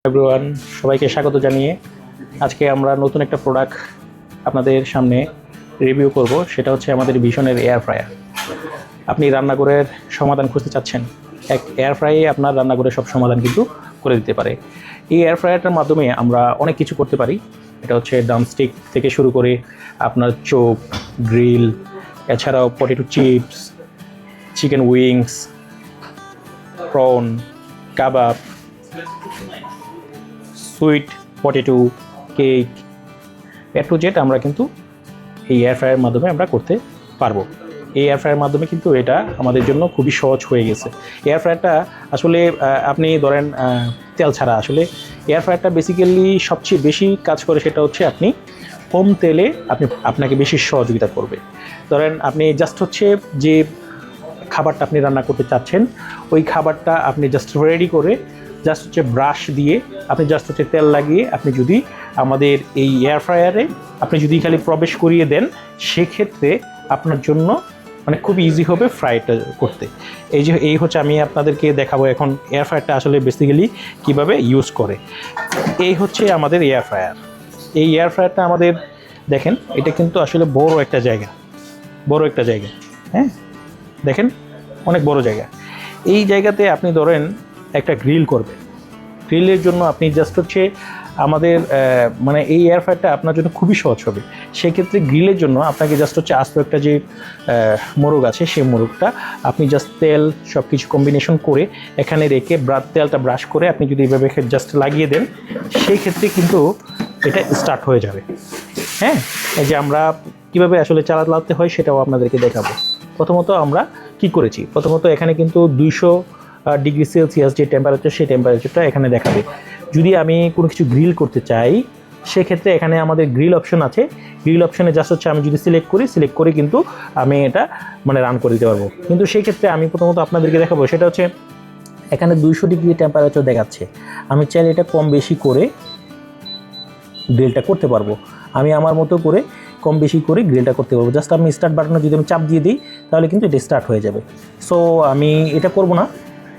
Everyone, সবাইকে স্বাগত জানিয়ে আজকে আমরা নতুন একটা প্রোডাক্ট আপনাদের সামনে রিভিউ করব। সেটা হচ্ছে আমাদের ভিশনের এয়ার ফ্রায়ার। আপনি রান্নাঘরের সমাধান খুঁজতে চাচ্ছেন, এক এয়ার ফ্রাইয়ে আপনার রান্নাঘরের সব সমাধান কিন্তু করে দিতে পারে। এই এয়ার ফ্রায়ারটার মাধ্যমে আমরা অনেক কিছু করতে পারি। এটা হচ্ছে ড্রামস্টিক থেকে শুরু করে আপনার চোপ, গ্রিল, এছাড়াও potato chips, chicken wings, prawn, কাবাব, sweet potato, cake, A to Z আমরা কিন্তু এই এয়ার ফ্রায়ারের মাধ্যমে আমরা করতে পারবো। এই এয়ার ফ্রায়ারের মাধ্যমে কিন্তু এটা আমাদের জন্য খুবই সহজ হয়ে গেছে। এয়ার ফ্রায়ারটা আসলে আপনি ধরেন তেল ছাড়া, আসলে এয়ার ফ্রায়ারটা বেসিক্যালি সবচেয়ে বেশি কাজ করে সেটা হচ্ছে আপনি কম তেলে আপনাকে বেশি সহযোগিতা করবে। ধরেন আপনি জাস্ট হচ্ছে যে খাবারটা আপনি রান্না করতে চাচ্ছেন, ওই খাবারটা আপনি জাস্ট রেডি করে জাস্ট হচ্ছে ব্রাশ দিয়ে আপনি জাস্ট হচ্ছে তেল লাগিয়ে আপনি যদি আমাদের এই এয়ার ফ্রায়ারে আপনি যদি খালি প্রবেশ করিয়ে দেন, সেক্ষেত্রে আপনার জন্য মানে খুব ইজি হবে ফ্রাইটা করতে। এই হচ্ছে আমি আপনাদেরকে দেখাবো এখন এয়ার ফ্রায়ারটা আসলে বেসিক্যালি কীভাবে ইউজ করে। এই হচ্ছে আমাদের এয়ার ফ্রায়ার। এই এয়ার ফ্রায়ারটা আমাদের দেখেন, এটা কিন্তু আসলে বড় একটা জায়গা, হ্যাঁ দেখেন, অনেক বড় জায়গা। এই জায়গাতে আপনি ধরেন একটা গ্রিল করবেন, গ্রিলের জন্য আপনি জাস্ট হচ্ছে আমাদের মানে এই এয়ার ফ্রায়ারটা আপনার জন্য খুবই সহজ হবে। সেক্ষেত্রে গ্রিলের জন্য আপনাকে জাস্ট হচ্ছে আস্ত একটা যে মোরগ আছে, সেই মোরগটা আপনি জাস্ট তেল সব কিছু কম্বিনেশন করে এখানে রেখে তেলটা ব্রাশ করে আপনি যদি এইভাবে জাস্ট লাগিয়ে দেন, সেই ক্ষেত্রে কিন্তু এটা স্টার্ট হয়ে যাবে। হ্যাঁ, এই যে আমরা কীভাবে আসলে চালাতে হয় সেটাও আপনাদেরকে দেখাবো। প্রথমত আমরা কি করেছি, প্রথমত এখানে কিন্তু 200 ডিগ্রি সেলসিয়াস যে টেম্পারেচার, সেই টেম্পারেচারটা এখানে দেখাবে। যদি আমি কোনো কিছু গ্রিল করতে চাই, সেক্ষেত্রে এখানে আমাদের গ্রিল অপশন আছে। গ্রিল অপশনে জাস্ট হচ্ছে আমি যদি সিলেক্ট করে কিন্তু আমি এটা মানে রান করে দিতে পারবো। কিন্তু সেই ক্ষেত্রে আমি প্রথমত আপনাদেরকে দেখাবো, সেটা হচ্ছে এখানে 200 ডিগ্রি টেম্পারেচার দেখাচ্ছে। আমি চাইলে এটা কম বেশি করে গ্রিলটা করতে পারবো। আমি আমার মতো করে কম বেশি করে গ্রিলটা করতে পারবো। জাস্ট আমি স্টার্ট বাটনে যদি আমি চাপ দিয়ে দিই, তাহলে কিন্তু এটা স্টার্ট হয়ে যাবে। সো আমি এটা করব না,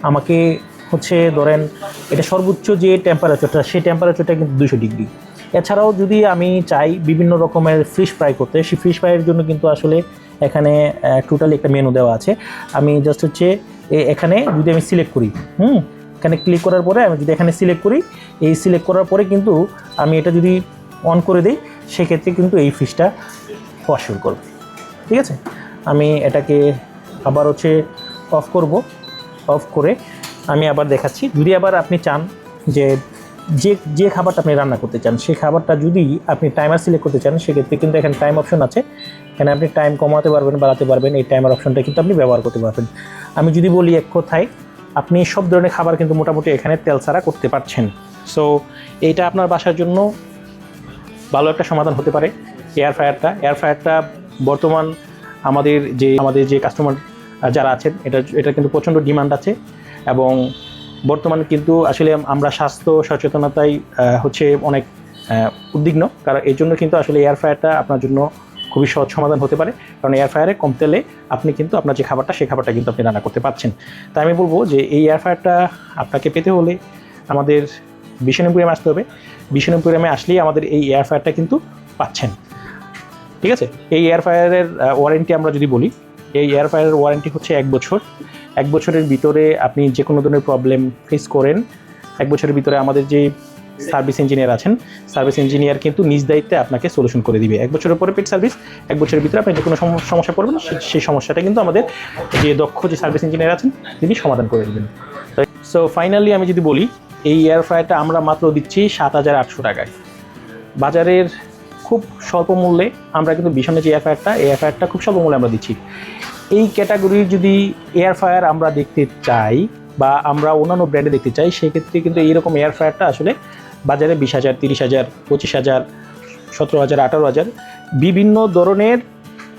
আমাকে হচ্ছে ধরেন এটা সর্বোচ্চ যে টেম্পারেচারটা, সেই টেম্পারেচারটা কিন্তু 200 ডিগ্রি। এছাড়াও যদি আমি চাই বিভিন্ন রকমের ফিশ ফ্রাই করতে, সেই ফিশ ফ্রাইয়ের জন্য কিন্তু আসলে এখানে টোটালি একটা মেনু দেওয়া আছে। আমি জাস্ট হচ্ছে এখানে যদি আমি সিলেক্ট করি, এখানে ক্লিক করার পরে আমি যদি এখানে সিলেক্ট করি, এই সিলেক্ট করার পরে কিন্তু আমি এটা যদি অন করে দিই, সেক্ষেত্রে কিন্তু এই ফিশটা হওয়া শুরু করবে। ঠিক আছে, আমি এটাকে আবার হচ্ছে অফ করব। অফ করে আমি আবার দেখাচ্ছি। যদি আবার আপনি চান যে যে খাবারটা আপনি রান্না করতে চান, সেই খাবারটা যদি আপনি টাইমার সিলেক্ট করতে চান, সেক্ষেত্রে কিন্তু এখানে টাইম অপশন আছে। এখানে আপনি টাইম কমাতে পারবেন, বাড়াতে পারবেন। এই টাইমার অপশনটা কিন্তু আপনি ব্যবহার করতে পারবেন। আমি যদি বলি এক কথায়, আপনি সব ধরনের খাবার কিন্তু মোটামুটি এখানে তেল ছাড়া করতে পারছেন। সো এইটা আপনার বাসার জন্য ভালো একটা সমাধান হতে পারে এয়ার ফ্রায়ারটা। বর্তমান আমাদের যে কাস্টমার যারা আছেন, এটা কিন্তু প্রচণ্ড ডিমান্ড আছে। এবং বর্তমানে কিন্তু আসলে আমরা স্বাস্থ্য সচেতনতায় হচ্ছে অনেক উদ্বিগ্ন, কারণ এই জন্য কিন্তু আসলে এয়ার ফ্রায়ারটা আপনার জন্য খুবই সহজ সমাধান হতে পারে। কারণ এয়ার ফ্রায়ারে কম তেলে আপনি কিন্তু আপনার যে খাবারটা, সেই খাবারটা কিন্তু আপনি রান্না করতে পারছেন। তাই আমি বলবো যে এই এয়ার ফ্রায়ারটা আপনাকে পেতে হলে আমাদের ভিশন এম্পোরিয়ামে আসতে হবে। ভিশন এম্পোরিয়ামে আসলেই আমাদের এই এয়ার ফ্রায়ারটা কিন্তু পাচ্ছেন। ঠিক আছে, এই এয়ার ফ্রায়ারের ওয়ারেন্টি আমরা যদি বলি, এই এয়ার ফ্রায়ারের ওয়ারেন্টি হচ্ছে 1 বছর। 1 বছরের ভিতরে আপনি যে কোনো ধরনের প্রবলেম ফেস করেন, 1 বছরের ভিতরে আমাদের যে সার্ভিস ইঞ্জিনিয়ার আছেন, সার্ভিস ইঞ্জিনিয়ার কিন্তু নিজ দায়িত্বে আপনাকে সলিউশন করে দিবে। 1 বছরের পরে পেড সার্ভিস, 1 বছরের ভিতরে আপনি যে কোনো সমস্যা পড়বেন, সেই সমস্যাটা কিন্তু আমাদের যে দক্ষ যে সার্ভিস ইঞ্জিনিয়ার আছেন, তিনি সমাধান করে দেবেন। সো ফাইনালি আমি যদি বলি, এই এয়ার ফ্রায়ারটা আমরা মাত্র দিচ্ছি 7,800 টাকায়। বাজারের খুব স্বল্প মূল্যে আমরা কিন্তু ভিশনের যে এয়ার ফ্রায়ারটা খুব স্বল্প মূল্যে আমরা দিচ্ছি। এই ক্যাটাগরির যদি এয়ার ফ্রায়ার আমরা দেখতে চাই বা আমরা অন্যান্য ব্র্যান্ডে দেখতে চাই, সেক্ষেত্রে কিন্তু এইরকম এয়ার ফ্রায়ারটা আসলে বাজারে 20,000, 30,000, 25,000, 17,000, 18,000 বিভিন্ন ধরনের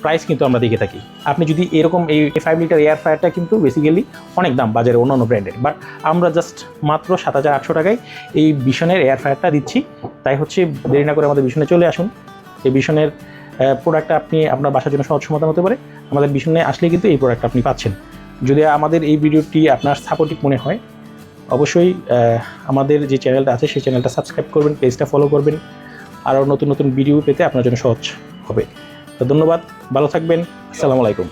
প্রাইস কিন্তু আমরা দেখে থাকি। আপনি যদি এরকম এই 5 লিটার এয়ার ফ্রায়ারটা কিন্তু বেসিক্যালি অনেক দাম বাজারে অন্যান্য ব্র্যান্ডের, বাট আমরা জাস্ট মাত্র 7,800 টাকায় এই ভিশনের এয়ার ফ্রায়ারটা দিচ্ছি। তাই হচ্ছে দেরি না করে আমাদের ভিশনে চলে আসুন। এই ভিশনের প্রোডাক্টটা আপনি আপনার বাসার জন্য সহজ সমাধান হতে পারে। আমাদের ভিশনে আসলে কিন্তু এই প্রোডাক্টটা আপনি পাচ্ছেন। যদি আমাদের এই ভিডিওটি আপনার সাপোর্টিভ মনে হয়, অবশ্যই আমাদের যে চ্যানেলটা আছে সেই চ্যানেলটা সাবস্ক্রাইব করবেন, পেজটা ফলো করবেন, আরও নতুন নতুন ভিডিও পেতে আপনার জন্য সহজ হবে। তো ধন্যবাদ, ভালো থাকবেন, আসসালামু আলাইকুম।